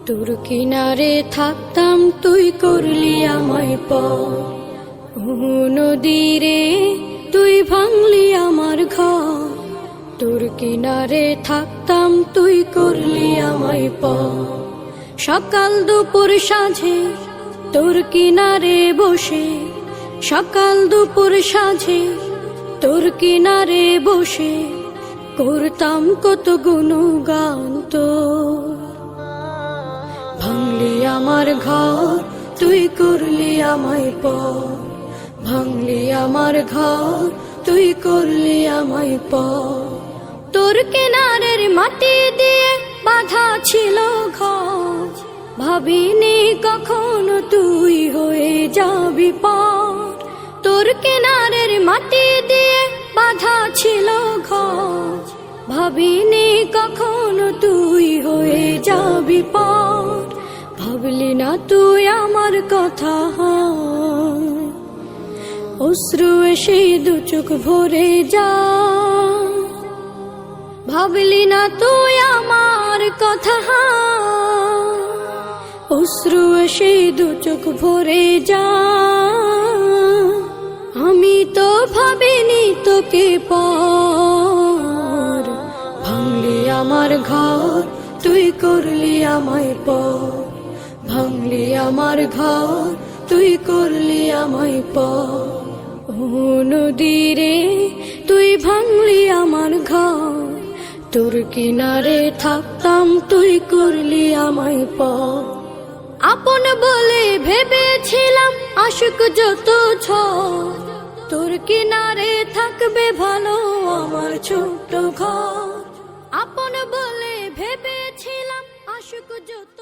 তোর কিনারে থাকতাম তুই করলি আমায় পর, নদীরে তুই ভাঙলি আমার ঘর। তোর কিনারে থাকতাম তুই করলি আমায় পর, সকাল দুপুর সাঁঝে তোর কিনারে বসে, সকাল দুপুর সাঁঝে তোর কিনারে বসে করতাম কত গুণগান তোর। ভাঙলি আমার ঘর তুই করলি আমায় পর, ভাঙলি আমার ঘর তুই করলি আমায় পর। তোর কিনারের মাটি দিয়ে বাঁধা ছিল ঘর, ভাবিনি কখনো তুই হয়ে যাবি পার। তোর কিনারের মাটি দিয়ে বাঁধা ছিল ঘর, ভাবিনি কখনো তুই হয়ে যাবি পার। ভাবলি না তুই আমার কথা, অশ্রু এসে দু চোখ ভরে যা। ভাবলি না তুই আমার কথা, অশ্রু এসে দু চোখ ভরে যা। আমি তো ভাবিনি তোকে পর, ভাঙলি আমার ঘর তুই করলি আমায় পর, ভাঙলি আমার ঘর তুই করলি আমায় পর। নদীরে তুই ভাঙলি আমার ঘর, তোর কিনারে থাকতাম তুই করলি আমায় পর। আপন বলে ভেবেছিলাম আশুক যত ঝড়, তোর কিনারে থাকবে ভালো আমার ছোট্ট ঘর। আপন বলে ভেবেছিলাম আশুক যত